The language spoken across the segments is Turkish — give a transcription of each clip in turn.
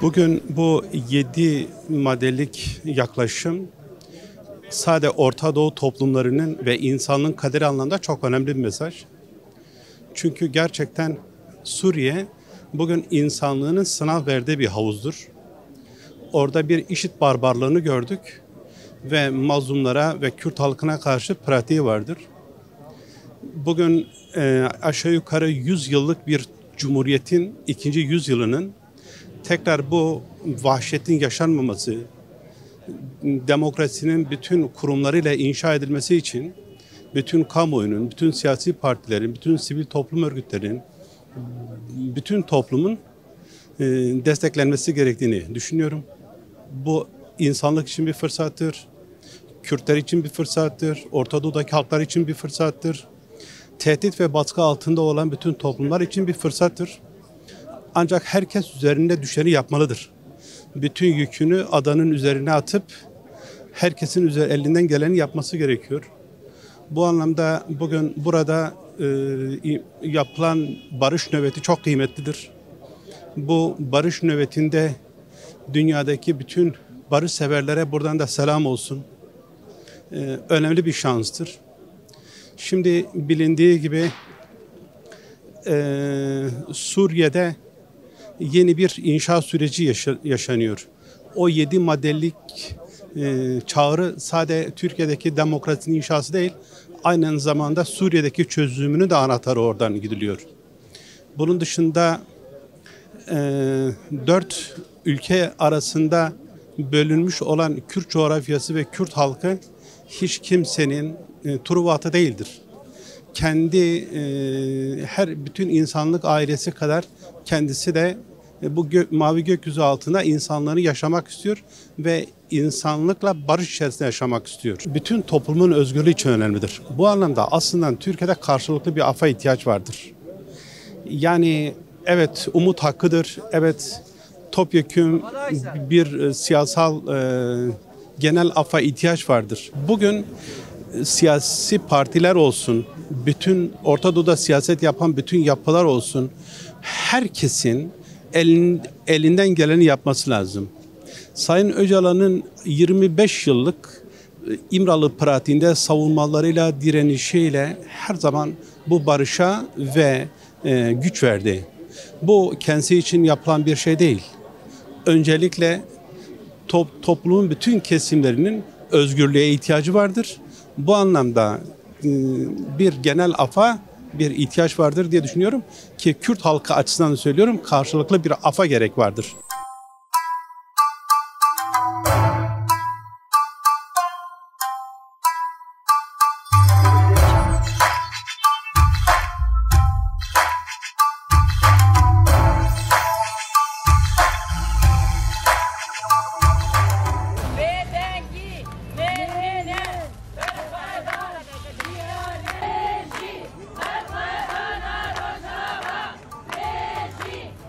Bugün bu 7 maddelik yaklaşım sadece Orta Doğu toplumlarının ve insanlığın kaderi anlamında çok önemli bir mesaj. Çünkü gerçekten Suriye bugün insanlığının sınav verdiği bir havuzdur. Orada bir IŞİD barbarlığını gördük ve mazlumlara ve Kürt halkına karşı pratiği vardır. Bugün aşağı yukarı 100 yıllık bir cumhuriyetin ikinci yüzyılının tekrar bu vahşetin yaşanmaması, demokrasinin bütün kurumlarıyla inşa edilmesi için bütün kamuoyunun, bütün siyasi partilerin, bütün sivil toplum örgütlerinin, bütün toplumun desteklenmesi gerektiğini düşünüyorum. Bu insanlık için bir fırsattır, Kürtler için bir fırsattır, Orta Doğu'daki halklar için bir fırsattır, tehdit ve baskı altında olan bütün toplumlar için bir fırsattır. Ancak herkes üzerinde düşeni yapmalıdır. Bütün yükünü adanın üzerine atıp herkesin elinden geleni yapması gerekiyor. Bu anlamda bugün burada yapılan barış nöbeti çok kıymetlidir. Bu barış nöbetinde dünyadaki bütün barış severlere buradan da selam olsun. Önemli bir şanstır. Şimdi bilindiği gibi Suriye'de yeni bir inşaat süreci yaşanıyor. O 7 maddelik çağrı sadece Türkiye'deki demokrasinin inşası değil, aynı zamanda Suriye'deki çözümünü de anahtarı oradan gidiliyor. Bunun dışında 4 ülke arasında bölünmüş olan Kürt coğrafyası ve Kürt halkı hiç kimsenin Truvatı değildir. Kendi bütün insanlık ailesi kadar kendisi de bu mavi gökyüzü altında insanları yaşamak istiyor ve insanlıkla barış içerisinde yaşamak istiyor. Bütün toplumun özgürlüğü için önemlidir. Bu anlamda aslında Türkiye'de karşılıklı bir affa ihtiyaç vardır. Yani evet, umut hakkıdır, evet topyekün bir siyasal genel affa ihtiyaç vardır. Bugün siyasi partiler olsun, bütün Orta Doğu'da siyaset yapan bütün yapılar olsun, herkesin elinden geleni yapması lazım. Sayın Öcalan'ın 25 yıllık İmralı pratiğinde savunmalarıyla, direnişiyle her zaman bu barışa ve güç verdi. Bu kendisi için yapılan bir şey değil. Öncelikle toplumun bütün kesimlerinin özgürlüğe ihtiyacı vardır. Bu anlamda bir genel afa bir ihtiyaç vardır diye düşünüyorum ki Kürt halkı açısından söylüyorum, karşılıklı bir afa gerek vardır.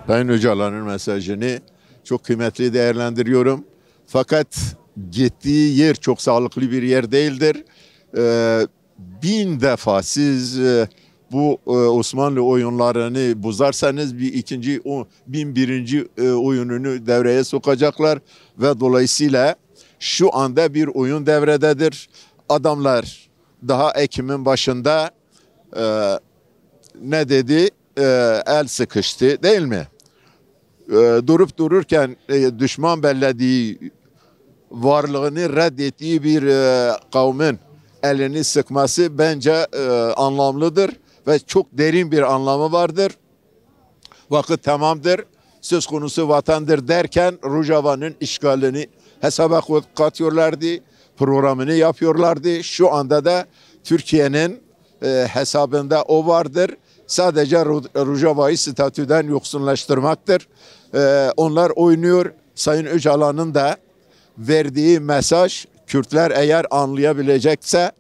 Sayın Öcalan'ın mesajını çok kıymetli değerlendiriyorum. Fakat gittiği yer çok sağlıklı bir yer değildir. 1000 defa siz bu Osmanlı oyunlarını bozarsanız bir 1001. Oyununu devreye sokacaklar ve dolayısıyla şu anda bir oyun devrededir. Adamlar daha Ekim'in başında ne dedi? El sıkıştı değil mi? Durup dururken düşman bellediği, varlığını reddettiği bir kavmin elini sıkması bence anlamlıdır ve çok derin bir anlamı vardır. Vakit tamamdır, söz konusu vatandır derken Rojava'nın işgalini hesaba katıyorlardı, programını yapıyorlardı. Şu anda da Türkiye'nin hesabında o vardır. Sadece Rojava'yı statüden yoksunlaştırmaktır. Onlar oynuyor. Sayın Öcalan'ın da verdiği mesaj, Kürtler eğer anlayabilecekse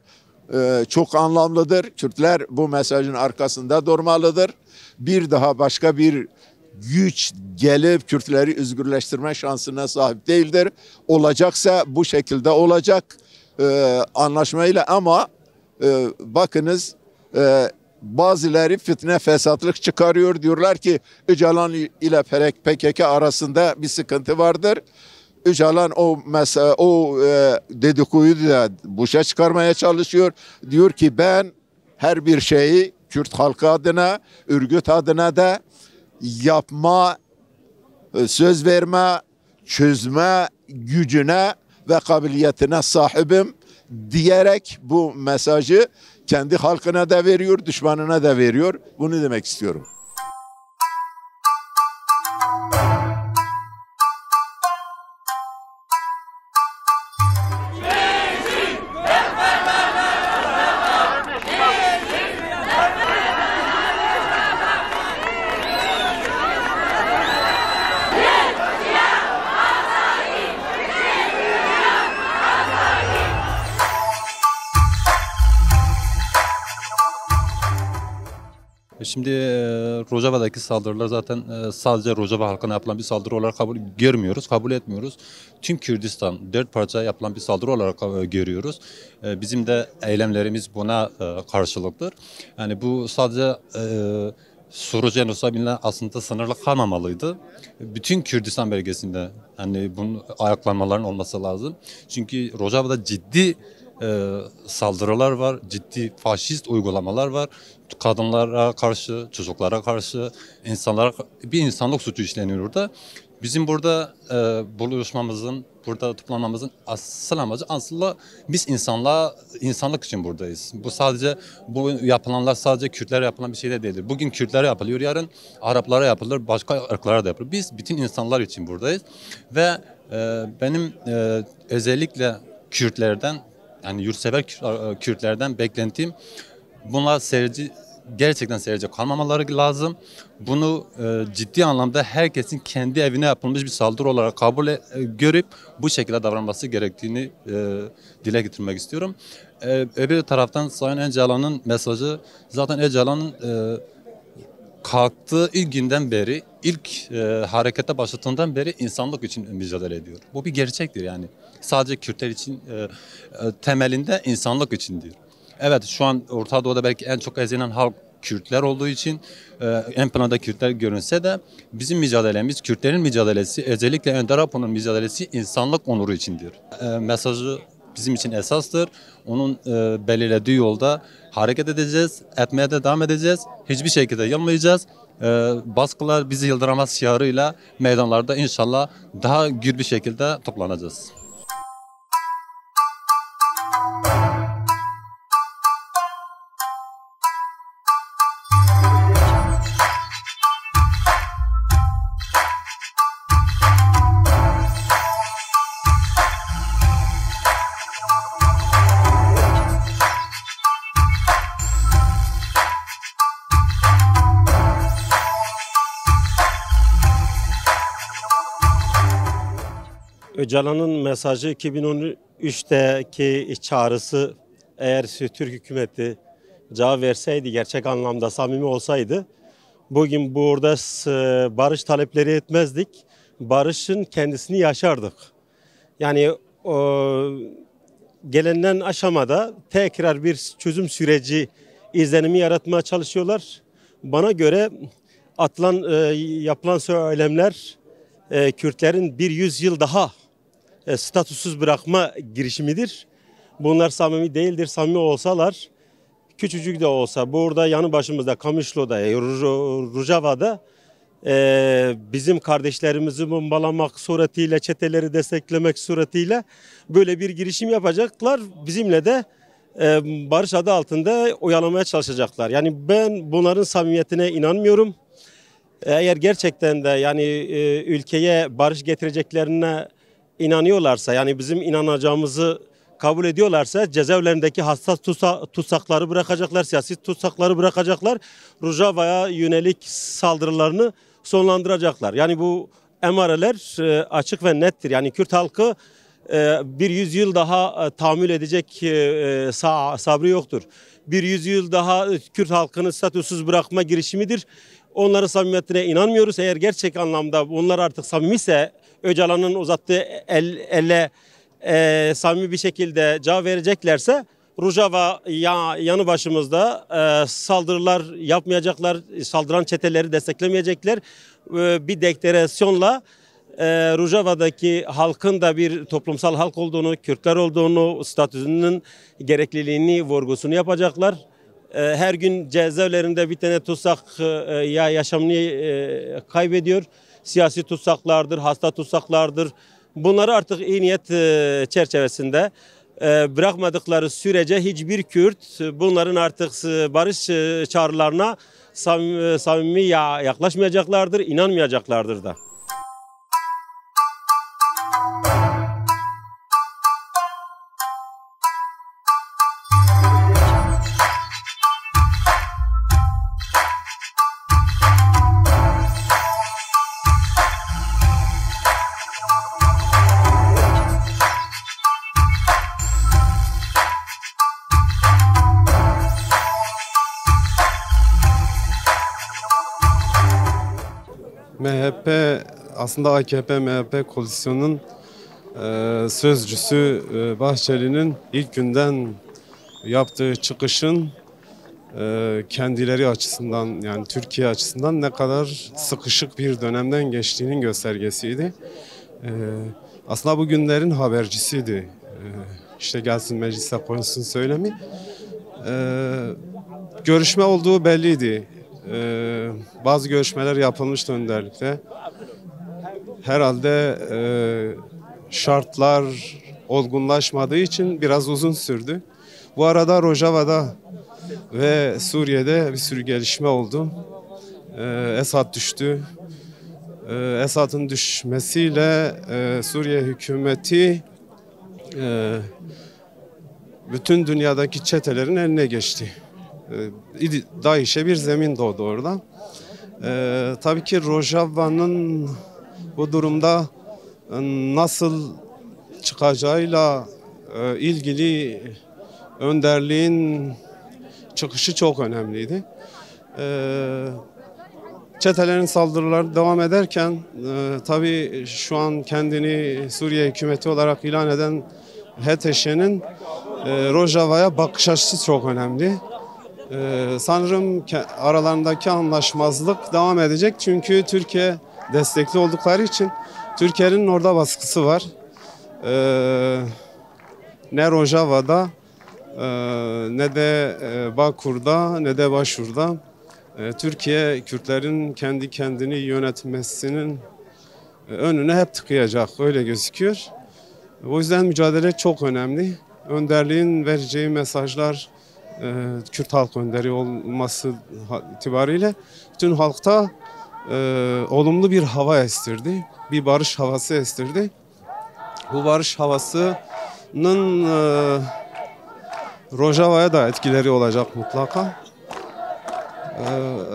çok anlamlıdır. Kürtler bu mesajın arkasında durmalıdır. Bir daha başka bir güç gelip Kürtleri özgürleştirme şansına sahip değildir. Olacaksa bu şekilde olacak anlaşmayla ama bakınız bazıları fitne fesatlık çıkarıyor. Diyorlar ki Öcalan ile PKK arasında bir sıkıntı vardır. Öcalan o dedikoduyu da boşa çıkarmaya çalışıyor. Diyor ki ben her bir şeyi Kürt halkı adına, örgüt adına da yapma, söz verme, çözme gücüne ve kabiliyetine sahibim diyerek bu mesajı kendi halkına da veriyor, düşmanına da veriyor. Bunu demek istiyorum. Şimdi Rojava'daki saldırılar zaten sadece Rojava halkına yapılan bir saldırı olarak kabul etmiyoruz. Tüm Kürdistan 4 parçaya yapılan bir saldırı olarak görüyoruz. Bizim de eylemlerimiz buna karşılıktır. Yani bu sadece Surucu Nusaybin'le aslında sınırlı kalmamalıydı. Bütün Kürdistan bölgesinde hani bunun ayaklanmaların olması lazım. Çünkü Rojava'da ciddi saldırılar var, ciddi faşist uygulamalar var. Kadınlara karşı, çocuklara karşı, bir insanlık suçu işleniyor orada. Bizim burada buluşmamızın, burada toplanmamızın asıl amacı aslında biz insanlık için buradayız. Bu yapılanlar sadece Kürtlere yapılan bir şey de değildir. Bugün Kürtlere yapılıyor, yarın Araplara yapılır, başka ırklara da yapılır. Biz bütün insanlar için buradayız ve benim özellikle Kürtlerden, yani yurtsever Kürtlerden beklentim bunlar gerçekten seyirci kalmamaları lazım. Bunu ciddi anlamda herkesin kendi evine yapılmış bir saldırı olarak görüp bu şekilde davranması gerektiğini dile getirmek istiyorum. Öbür taraftan Sayın Öcalan'ın mesajı, zaten Öcalan'ın kalktığı ilk günden beri, ilk harekete başladığından beri insanlık için mücadele ediyor. Bu bir gerçektir yani. Sadece Kürtler için temelinde insanlık içindir. Evet, şu an Orta Doğu'da belki en çok ezilen halk Kürtler olduğu için en planda Kürtler görünse de bizim mücadelemiz, Kürtlerin mücadelesi, özellikle Önder Apo'nun mücadelesi insanlık onuru içindir. Mesajı bizim için esastır. Onun belirlediği yolda hareket edeceğiz, etmeye de devam edeceğiz. Hiçbir şekilde yılmayacağız. Baskılar bizi yıldıramaz şiarıyla meydanlarda inşallah daha gür bir şekilde toplanacağız. Öcalan'ın mesajı 2013'teki çağrısı eğer Türk hükümeti cevap verseydi, gerçek anlamda samimi olsaydı bugün burada barış talepleri etmezdik. Barışın kendisini yaşardık. Yani gelinen aşamada tekrar bir çözüm süreci izlenimi yaratmaya çalışıyorlar. Bana göre yapılan söylemler Kürtlerin bir yüzyıl daha statüsüz bırakma girişimidir. Bunlar samimi değildir. Samimi olsalar, küçücük de olsa burada yanı başımızda Kamışlı'da, Rojava'da bizim kardeşlerimizi bombalamak suretiyle, çeteleri desteklemek suretiyle böyle bir girişim yapacaklar. Bizimle de barış adı altında oyalamaya çalışacaklar. Yani ben bunların samimiyetine inanmıyorum. Eğer gerçekten de yani ülkeye barış getireceklerine inanıyorlarsa, yani bizim inanacağımızı kabul ediyorlarsa cezaevlerindeki hassas tutsakları bırakacaklar, siyasi tutsakları bırakacaklar. Rojava'ya yönelik saldırılarını sonlandıracaklar. Yani bu emareler açık ve nettir. Yani Kürt halkı bir yüzyıl daha tahammül edecek sabrı yoktur. Bir yüzyıl daha Kürt halkını statüsüz bırakma girişimidir. Onların samimiyetine inanmıyoruz. Eğer gerçek anlamda onlar artık samimiyse, Öcalan'ın uzattığı elle samimi bir şekilde cevap vereceklerse Rojava yanı başımızda saldırılar yapmayacaklar, saldıran çeteleri desteklemeyecekler. Bir deklarasyonla Rojava'daki halkın da bir toplumsal halk olduğunu, Kürtler olduğunu, statüsünün gerekliliğini, vurgusunu yapacaklar. Her gün cezaevlerinde bir tane tutsak ya yaşamını kaybediyor. Siyasi tutsaklardır, hasta tutsaklardır. Bunları artık iyi niyet çerçevesinde bırakmadıkları sürece hiçbir Kürt bunların artık barış çağrılarına samimi yaklaşmayacaklardır, inanmayacaklardır da. MHP aslında AKP-MHP koalisyonunun sözcüsü Bahçeli'nin ilk günden yaptığı çıkışın kendileri açısından yani Türkiye açısından ne kadar sıkışık bir dönemden geçtiğinin göstergesiydi. Aslında bu günlerin habercisiydi. İşte gelsin meclise koysun söylemi. Görüşme olduğu belliydi. Bazı görüşmeler yapılmıştı önderlikle. Herhalde şartlar olgunlaşmadığı için biraz uzun sürdü. Bu arada Rojava'da ve Suriye'de bir sürü gelişme oldu. Esad düştü. Esad'ın düşmesiyle Suriye hükümeti bütün dünyadaki çetelerin eline geçti. DAEŞ'e bir zemin doğdu orada. Tabii ki Rojava'nın bu durumda nasıl çıkacağıyla ilgili önderliğin çıkışı çok önemliydi. Çetelerin saldırıları devam ederken tabii şu an kendini Suriye hükümeti olarak ilan eden HTŞ'nin Rojava'ya bakış açısı çok önemli. Sanırım aralarındaki anlaşmazlık devam edecek çünkü Türkiye destekli oldukları için Türkiye'nin orada baskısı var. Ne Rojava'da ne de Bakur'da ne de Başur'da Türkiye Kürtlerin kendi kendini yönetmesinin önüne hep tıkayacak öyle gözüküyor. O yüzden mücadele çok önemli. Önderliğin vereceği mesajlar Kürt halk önderi olması itibariyle bütün halkta olumlu bir hava estirdi. Bir barış havası estirdi. Bu barış havasının Rojava'ya da etkileri olacak mutlaka.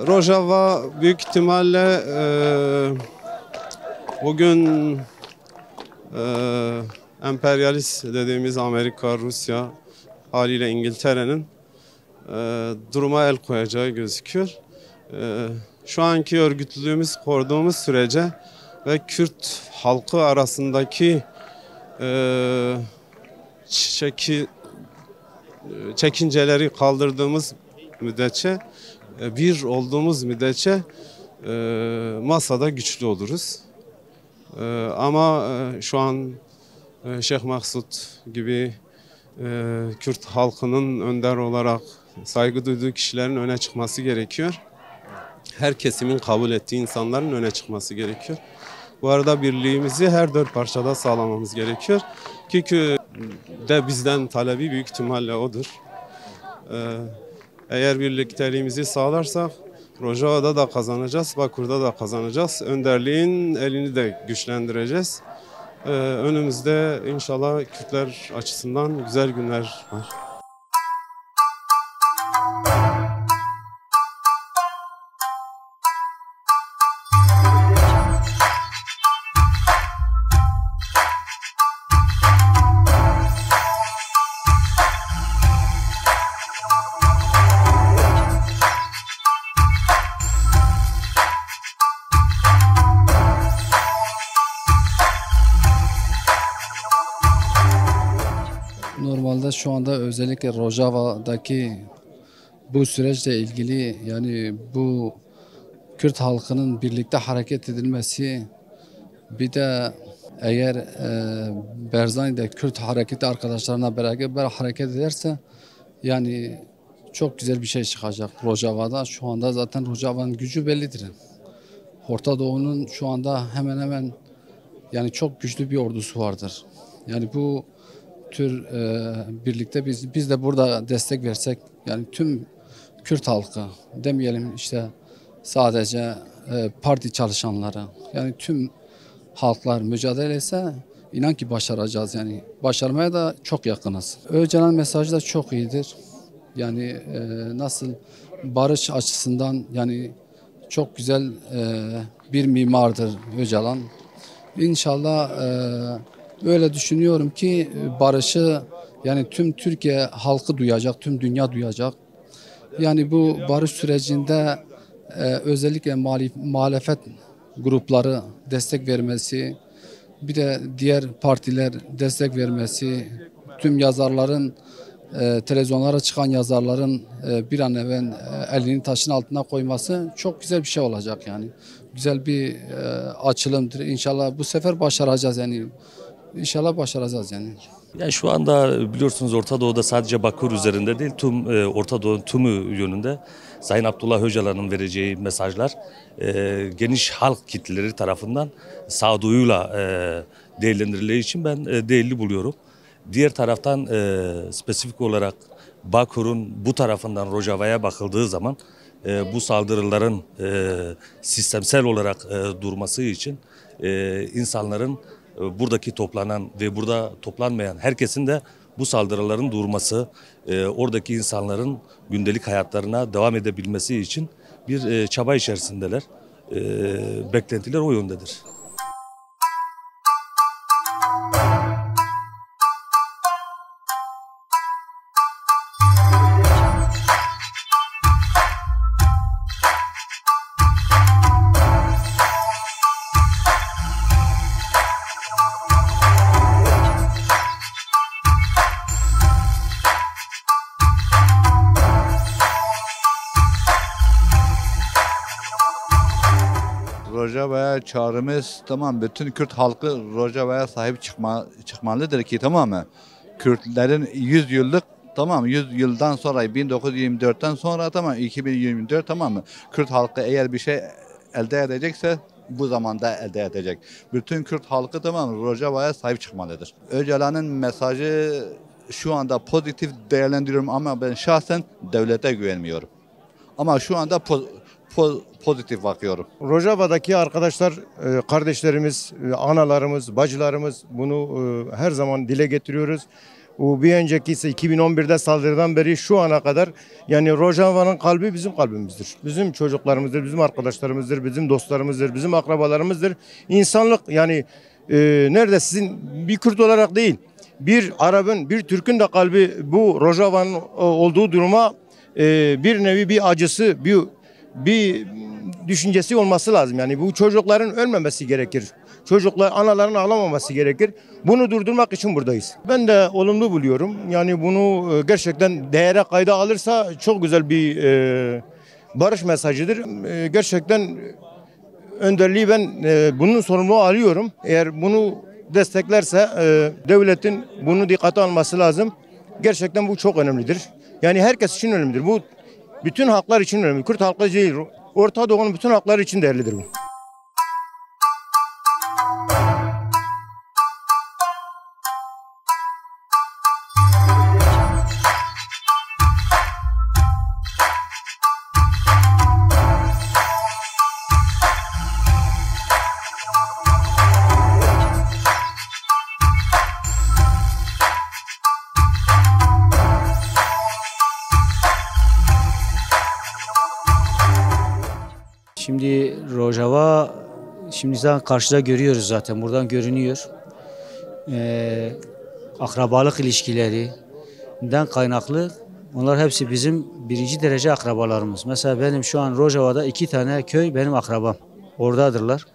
Rojava büyük ihtimalle bugün emperyalist dediğimiz Amerika, Rusya haliyle İngiltere'nin duruma el koyacağı gözüküyor. Şu anki örgütlülüğümüz koruduğumuz sürece ve Kürt halkı arasındaki çekinceleri kaldırdığımız müddetçe, bir olduğumuz müddetçe masada güçlü oluruz. Ama şu an Şeyh Maksut gibi Kürt halkının önder olarak saygı duyduğu kişilerin öne çıkması gerekiyor. Her kesimin kabul ettiği insanların öne çıkması gerekiyor. Bu arada birliğimizi her dört parçada sağlamamız gerekiyor. Çünkü de bizden talebi büyük ihtimalle odur. Eğer birlikteliğimizi sağlarsak Rojava'da da kazanacağız, Bakur'da da kazanacağız. Önderliğin elini de güçlendireceğiz. Önümüzde inşallah Kürtler açısından güzel günler var. Normalde şu anda özellikle Rojava'daki bu süreçle ilgili yani bu Kürt halkının birlikte hareket edilmesi bir de eğer Barzani'de Kürt hareketi arkadaşlarına beraber hareket ederse yani çok güzel bir şey çıkacak Rojava'da. Şu anda zaten Rojava'nın gücü bellidir. Orta Doğu'nun şu anda hemen hemen yani çok güçlü bir ordusu vardır. Yani bu tür birlikte biz de burada destek versek yani tüm Kürt halkı demeyelim işte sadece parti çalışanları yani tüm halklar mücadele etse inan ki başaracağız yani başarmaya da çok yakınız. Öcalan mesajı da çok iyidir. Yani nasıl barış açısından yani çok güzel bir mimardır Öcalan. İnşallah öyle düşünüyorum ki barışı yani tüm Türkiye halkı duyacak, tüm dünya duyacak. Yani bu barış sürecinde özellikle muhalefet grupları destek vermesi, bir de diğer partiler destek vermesi, tüm yazarların, televizyonlara çıkan yazarların bir an evvel elini taşın altına koyması çok güzel bir şey olacak yani. Güzel bir açılımdır. İnşallah bu sefer başaracağız yani. İnşallah başaracağız yani. Yani şu anda biliyorsunuz Orta Doğu'da sadece Bakur üzerinde değil tüm Orta Doğu'nun tümü yönünde Sayın Abdullah Öcalan'ın vereceği mesajlar geniş halk kitleleri tarafından sağduyuyla değerlendirildiği için ben değerli buluyorum. Diğer taraftan spesifik olarak Bakur'un bu tarafından Rojava'ya bakıldığı zaman bu saldırıların sistemsel olarak durması için insanların buradaki toplanan ve burada toplanmayan herkesin de bu saldırıların durması, oradaki insanların gündelik hayatlarına devam edebilmesi için bir çaba içerisindeler. Beklentiler o yöndedir. Rojava'ya çağrımız tamam bütün Kürt halkı Rojava'ya sahip çıkmalıdır ki tamam mı? Kürtlerin 100 yıllık tamam 100 yıldan sonra 1924'ten sonra tamam 2024 tamam mı? Kürt halkı eğer bir şey elde edecekse bu zamanda elde edecek. Bütün Kürt halkı tamam Rojava'ya sahip çıkmalıdır. Öcalan'ın mesajı şu anda pozitif değerlendiriyorum ama ben şahsen devlete güvenmiyorum. Ama şu anda pozitif bakıyorum. Rojava'daki arkadaşlar, kardeşlerimiz, analarımız, bacılarımız bunu her zaman dile getiriyoruz. Bir önceki ise 2011'de saldırıdan beri şu ana kadar yani Rojava'nın kalbi bizim kalbimizdir. Bizim çocuklarımızdır, bizim arkadaşlarımızdır, bizim dostlarımızdır, bizim akrabalarımızdır. İnsanlık yani nerede sizin bir Kürt olarak değil, bir Arap'ın, bir Türk'ün de kalbi bu Rojava'nın olduğu duruma bir nevi bir acısı, bir düşüncesi olması lazım. Yani bu çocukların ölmemesi gerekir. Çocuklar, anaların ağlamaması gerekir. Bunu durdurmak için buradayız. Ben de olumlu buluyorum. Yani bunu gerçekten değere kayda alırsa çok güzel bir barış mesajıdır. Gerçekten önderliği ben bunun sorumluluğu alıyorum. Eğer bunu desteklerse devletin bunu dikkate alması lazım. Gerçekten bu çok önemlidir. Yani herkes için önemlidir. Bu bütün halklar için önemli. Kürt halkı değil. Orta Doğu'nun bütün halkları için değerlidir bu. Şimdi Rojava, şimdi zaten karşıda görüyoruz zaten, buradan görünüyor. Akrabalık ilişkilerinden kaynaklı, onlar hepsi bizim birinci derece akrabalarımız. Mesela benim şu an Rojava'da 2 tane köy benim akrabam, oradadırlar.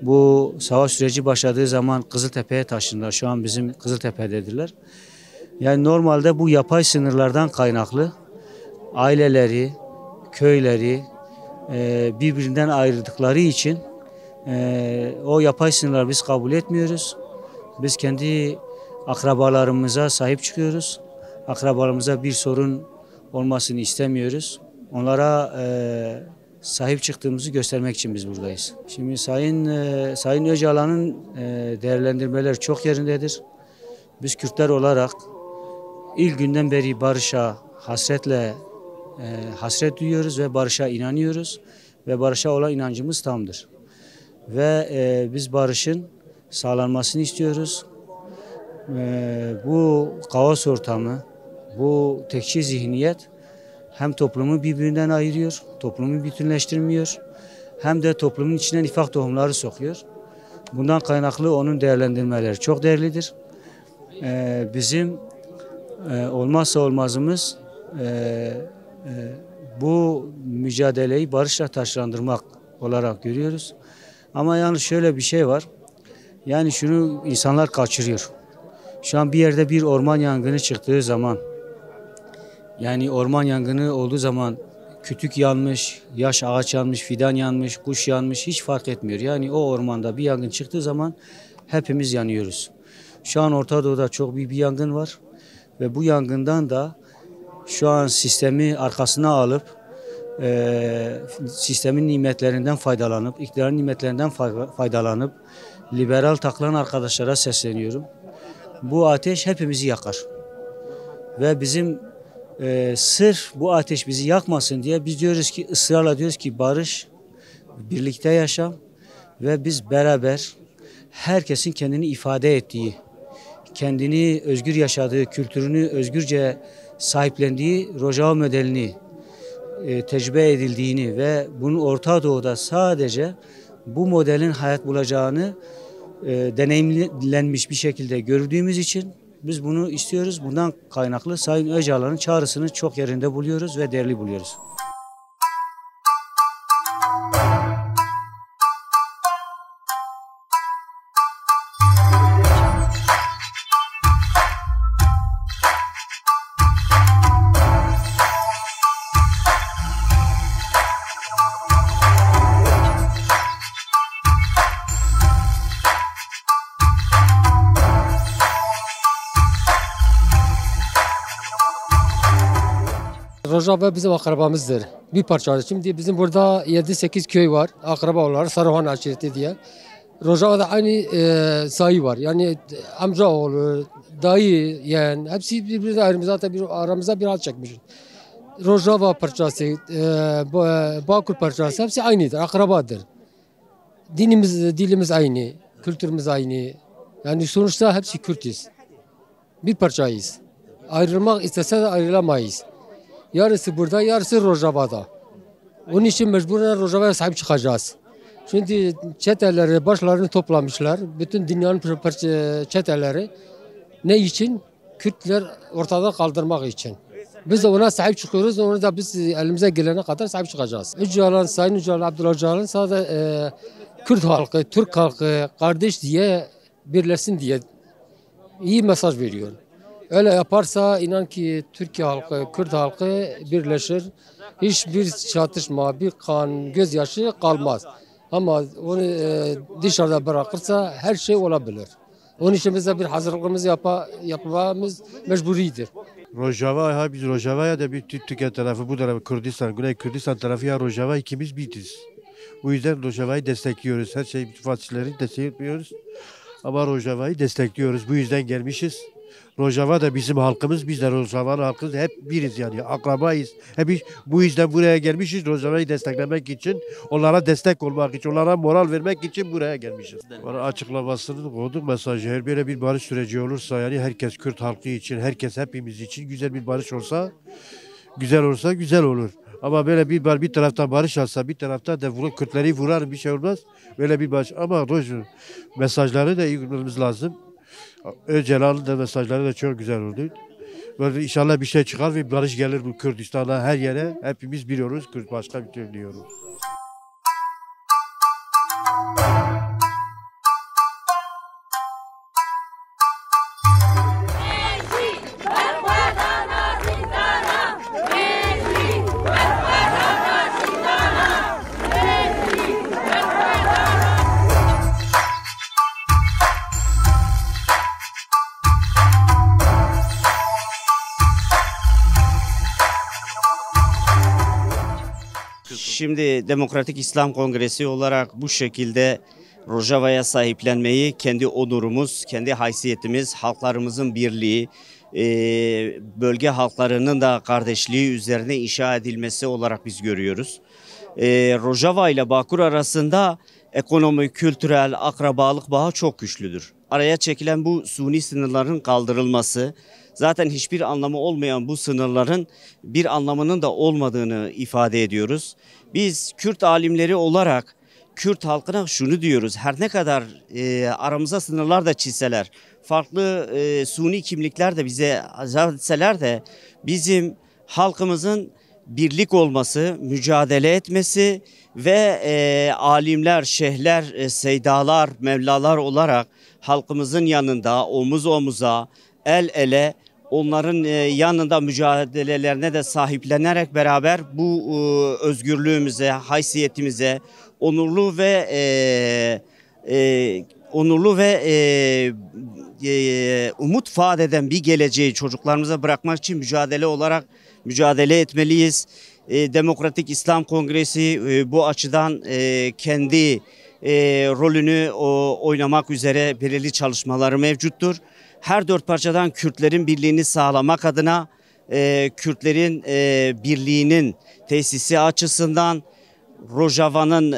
Bu savaş süreci başladığı zaman Kızıltepe'ye taşındılar, şu an bizim Kızıltepe'dedirler. Yani normalde bu yapay sınırlardan kaynaklı aileleri, köyleri birbirinden ayırdıkları için o yapay sınırları biz kabul etmiyoruz. Biz kendi akrabalarımıza sahip çıkıyoruz. Akrabalarımıza bir sorun olmasını istemiyoruz. Onlara sahip çıktığımızı göstermek için biz buradayız. Şimdi Sayın Öcalan'ın değerlendirmeleri çok yerindedir. Biz Kürtler olarak ilk günden beri barışa hasret duyuyoruz ve barışa inanıyoruz ve barışa olan inancımız tamdır. Ve biz barışın sağlanmasını istiyoruz. Bu kaos ortamı, bu tekçi zihniyet hem toplumu birbirinden ayırıyor, toplumu bütünleştirmiyor, hem de toplumun içine nifak tohumları sokuyor. Bundan kaynaklı onun değerlendirmeleri çok değerlidir. Bizim olmazsa olmazımız bu mücadeleyi barışla taşlandırmak olarak görüyoruz. Ama yani şöyle bir şey var, yani şunu insanlar kaçırıyor. Şu an bir yerde bir orman yangını çıktığı zaman, yani orman yangını olduğu zaman kütük yanmış, yaş ağaç yanmış, fidan yanmış, kuş yanmış hiç fark etmiyor. Yani o ormanda bir yangın çıktığı zaman hepimiz yanıyoruz. Şu an Orta Doğu'da çok büyük bir yangın var ve bu yangından da şu an sistemi arkasına alıp sistemin nimetlerinden faydalanıp, iktidarın nimetlerinden faydalanıp liberal takılan arkadaşlara sesleniyorum. Bu ateş hepimizi yakar ve bizim sırf bu ateş bizi yakmasın diye biz diyoruz ki, ısrarla diyoruz ki barış, birlikte yaşam ve biz beraber herkesin kendini ifade ettiği, kendini özgür yaşadığı, kültürünü özgürce sahiplendiği Rojava modelini tecrübe edildiğini ve bunun Orta Doğu'da sadece bu modelin hayat bulacağını deneyimlenmiş bir şekilde gördüğümüz için biz bunu istiyoruz. Bundan kaynaklı Sayın Öcalan'ın çağrısını çok yerinde buluyoruz ve değerli buluyoruz. Rojava bizim akrabamızdır. Bir parça. Şimdi bizim burada 7-8 köy var. Akraba olarak Saruhan aşireti diye. Rojava'da aynı sayı var. Yani amcaoğlu, dayı, yeğen hepsi birbirine ayrı. Zaten aramızda bir hal çekmiş. Rojava parçası, Bağkur parçası hepsi aynıdır. Akrabadır. Dilimiz aynı. Kültürümüz aynı. Yani sonuçta hepsi Kürtüz. Bir parçayız. Ayrılmak istese de ayrılamayız. Yarısı burada, yarısı Rojava'da. Onun için mecburen Rojava'ya sahip çıkacağız. Şimdi çeteleri başlarını toplamışlar. Bütün dünyanın çeteleri. Ne için? Kürtler ortadan kaldırmak için. Biz de ona sahip çıkıyoruz. Onu da biz elimize gelene kadar sahip çıkacağız. Öcalan, Sayın Öcalan, Abdullah Öcalan sadece Kürt halkı, Türk halkı kardeş diye birleşsin diye iyi mesaj veriyor. Öyle yaparsa inan ki Türkiye halkı, Kürt halkı birleşir. Hiçbir çatışma, bir kan, gözyaşı kalmaz. Ama onu dışarıda bırakırsa her şey olabilir. Onun için bize bir hazırlığımızı yapmamız mecburidir. Rojava, biz Rojava'ya da bir Türkiye tarafı, bu tarafı Kürdistan, Güney Kürdistan tarafı ya Rojava ikimiz bitiz. Bu yüzden Rojava'yı destekliyoruz. Her şey fatihleri destekliyoruz. Ama Rojava'yı destekliyoruz. Bu yüzden gelmişiz. Rojava da bizim halkımız, biz de Rojava'nın halkımız, hep biriz yani, akrabayız. Hep bu yüzden buraya gelmişiz, Rojava'yı desteklemek için, onlara destek olmak için, onlara moral vermek için buraya gelmişiz. Bana açıklamasını koyduk mesajı, eğer böyle bir barış süreci olursa, yani herkes Kürt halkı için, herkes hepimiz için güzel bir barış olsa, güzel olur. Ama böyle bir taraftan barış alsa, bir taraftan da Kürtleri vurar, bir şey olmaz. Böyle bir barış, ama mesajları da iyi görmemiz lazım. Öcalan'ın da mesajları da çok güzel oldu. Böyle inşallah bir şey çıkar ve barış gelir bu Kürdistan'a, her yere. Hepimiz biliyoruz, Kürt başka bir şey biliyoruz. Şimdi Demokratik İslam Kongresi olarak bu şekilde Rojava'ya sahiplenmeyi kendi onurumuz, kendi haysiyetimiz, halklarımızın birliği, bölge halklarının da kardeşliği üzerine inşa edilmesi olarak biz görüyoruz. Rojava ile Bakur arasında ekonomi, kültürel, akrabalık bağı çok güçlüdür. Araya çekilen bu suni sınırların kaldırılması, zaten hiçbir anlamı olmayan bu sınırların bir anlamının da olmadığını ifade ediyoruz. Biz Kürt alimleri olarak Kürt halkına şunu diyoruz: her ne kadar aramıza sınırlar da çizseler, farklı suni kimlikler de bize azat etseler de bizim halkımızın birlik olması, mücadele etmesi ve alimler, şeyhler, seydalar, mevlalar olarak halkımızın yanında omuz omuza, el ele onların yanında mücadelelerine de sahiplenerek beraber bu özgürlüğümüze, haysiyetimize, onurlu ve umut vaat eden bir geleceği çocuklarımıza bırakmak için mücadele etmeliyiz. Demokratik İslam Kongresi bu açıdan kendi rolünü oynamak üzere belirli çalışmaları mevcuttur. Her dört parçadan Kürtlerin birliğini sağlamak adına, Kürtlerin birliğinin tesisi açısından, Rojava'nın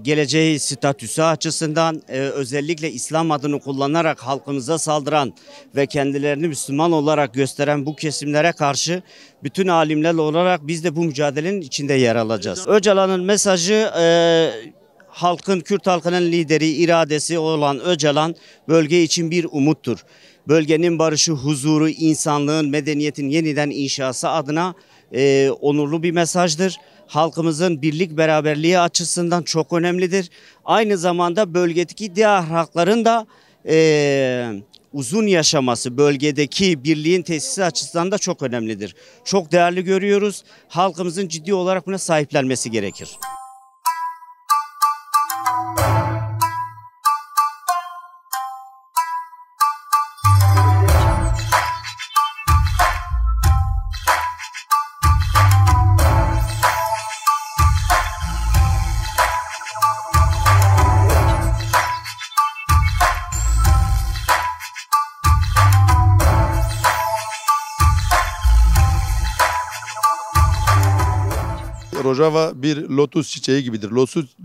geleceği statüsü açısından, özellikle İslam adını kullanarak halkımıza saldıran ve kendilerini Müslüman olarak gösteren bu kesimlere karşı bütün alimler olarak biz de bu mücadelenin içinde yer alacağız. Öcalan'ın mesajı, Kürt halkının lideri, iradesi olan Öcalan bölge için bir umuttur. Bölgenin barışı, huzuru, insanlığın, medeniyetin yeniden inşası adına onurlu bir mesajdır. Halkımızın birlik beraberliği açısından çok önemlidir. Aynı zamanda bölgedeki diğer halkların da uzun yaşaması, bölgedeki birliğin tesisi açısından da çok önemlidir. Çok değerli görüyoruz. Halkımızın ciddi olarak buna sahiplenmesi gerekir. Rojava bir lotus çiçeği gibidir.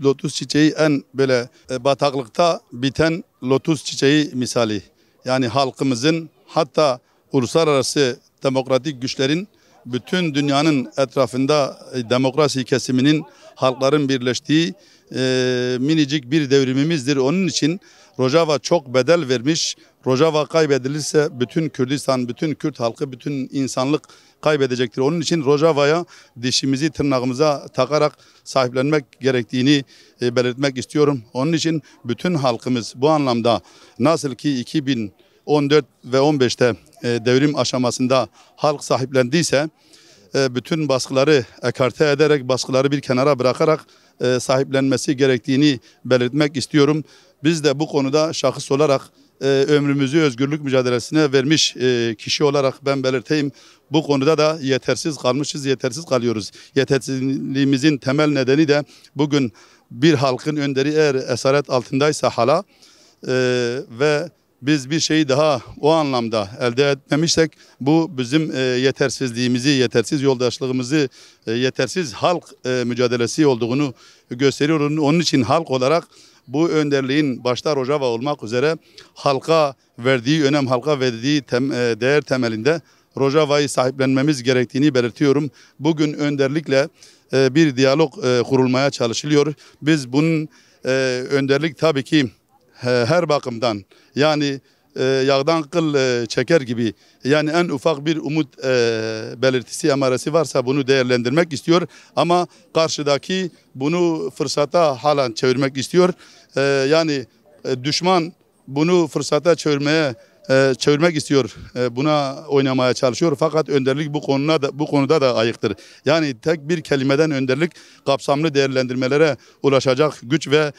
Lotus çiçeği en böyle bataklıkta biten lotus çiçeği misali. Yani halkımızın, hatta uluslararası demokratik güçlerin bütün dünyanın etrafında demokrasi kesiminin, halkların birleştiği minicik bir devrimimizdir. Onun için Rojava çok bedel vermiş. Rojava kaybedilirse bütün Kürdistan, bütün Kürt halkı, bütün insanlık kaybedecektir. Onun için Rojava'ya dişimizi tırnağımıza takarak sahiplenmek gerektiğini belirtmek istiyorum. Onun için bütün halkımız bu anlamda, nasıl ki 2014 ve 15'te devrim aşamasında halk sahiplendiyse, bütün baskıları ekarte ederek, baskıları bir kenara bırakarak sahiplenmesi gerektiğini belirtmek istiyorum. Biz de bu konuda şahıs olarak ömrümüzü özgürlük mücadelesine vermiş kişi olarak ben belirteyim. Bu konuda da yetersiz kalmışız, yetersiz kalıyoruz. Yetersizliğimizin temel nedeni de bugün bir halkın önderi eğer esaret altındaysa hala ve biz bir şeyi daha o anlamda elde etmemişsek, bu bizim yetersizliğimizi, yetersiz yoldaşlığımızı, yetersiz halk mücadelesi olduğunu gösteriyor. Onun için halk olarak bu önderliğin başta Rojava olmak üzere halka verdiği önem, halka verdiği değer temelinde Rojava'yı sahiplenmemiz gerektiğini belirtiyorum. Bugün önderlikle bir diyalog kurulmaya çalışılıyor. Biz bunun önderlik tabii ki her bakımdan, yani yağdan kıl çeker gibi, yani en ufak bir umut belirtisi, emaresi varsa bunu değerlendirmek istiyor. Ama karşıdaki bunu fırsata halen çevirmek istiyor. Yani düşman bunu fırsata çevirmeye çevirmek istiyor. Buna oynamaya çalışıyor. Fakat önderlik bu konuda da ayıktır. Yani tek bir kelimeden önderlik kapsamlı değerlendirmelere ulaşacak güç ve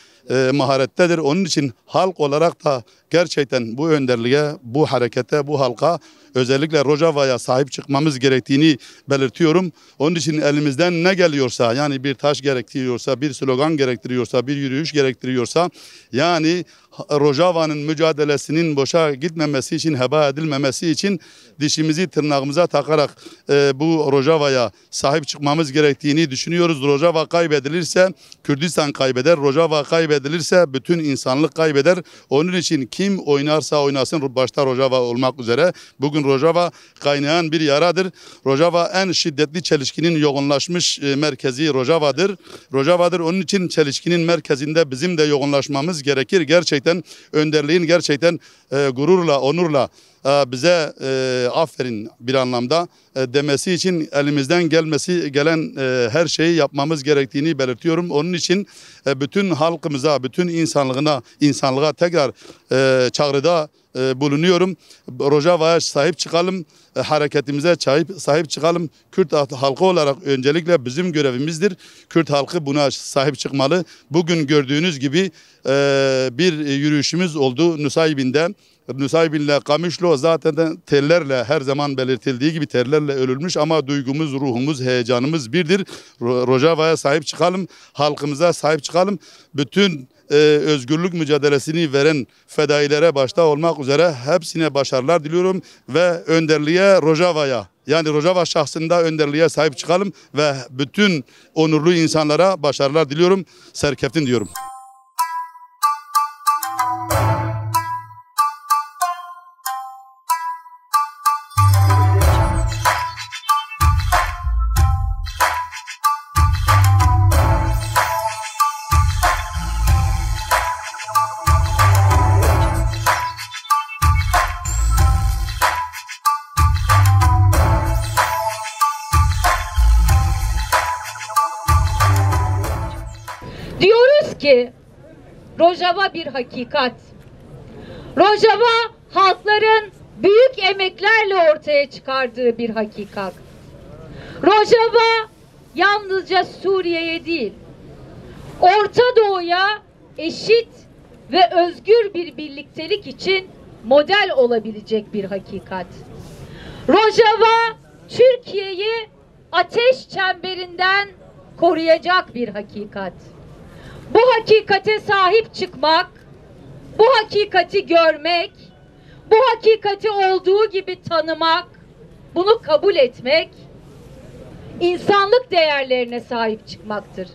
maharettedir. Onun için halk olarak da gerçekten bu önderliğe, bu harekete, bu halka, özellikle Rojava'ya sahip çıkmamız gerektiğini belirtiyorum. Onun için elimizden ne geliyorsa, yani bir taş gerektiriyorsa, bir slogan gerektiriyorsa, bir yürüyüş gerektiriyorsa, yani Rojava'nın mücadelesinin boşa gitmemesi için, heba edilmemesi için dişimizi tırnağımıza takarak bu Rojava'ya sahip çıkmamız gerektiğini düşünüyoruz. Rojava kaybedilirse Kürdistan kaybeder, Rojava kaybedilirse bütün insanlık kaybeder. Onun için kim oynarsa oynasın, başta Rojava olmak üzere, bugün Rojava kaynayan bir yaradır. Rojava en şiddetli çelişkinin yoğunlaşmış merkezi Rojava'dır. Onun için çelişkinin merkezinde bizim de yoğunlaşmamız gerekir. Gerçekten önderliğin gerçekten gururla, onurla bize aferin bir anlamda demesi için elimizden gelen her şeyi yapmamız gerektiğini belirtiyorum. Onun için bütün halkımıza, bütün insanlığa tekrar çağrıda bulunuyorum. Rojava'ya sahip çıkalım, hareketimize sahip çıkalım. Kürt halkı olarak öncelikle bizim görevimizdir. Kürt halkı buna sahip çıkmalı. Bugün gördüğünüz gibi bir yürüyüşümüz oldu Nusaybin'de. Nusaybin'le Kamışlo zaten tellerle, her zaman belirtildiği gibi tellerle örülmüş ama duygumuz, ruhumuz, heyecanımız birdir. Rojava'ya sahip çıkalım, halkımıza sahip çıkalım. Bütün özgürlük mücadelesini veren fedailere başta olmak üzere hepsine başarılar diliyorum ve önderliğe Rojava'ya, yani Rojava şahsında önderliğe sahip çıkalım ve bütün onurlu insanlara başarılar diliyorum. Serkeftin diyorum. Diyoruz ki Rojava bir hakikat. Rojava halkların büyük emeklerle ortaya çıkardığı bir hakikat. Rojava yalnızca Suriye'ye değil, Orta Doğu'ya eşit ve özgür bir birliktelik için model olabilecek bir hakikat. Rojava Türkiye'yi ateş çemberinden koruyacak bir hakikat. Bu hakikate sahip çıkmak, bu hakikati görmek, bu hakikati olduğu gibi tanımak, bunu kabul etmek, insanlık değerlerine sahip çıkmaktır.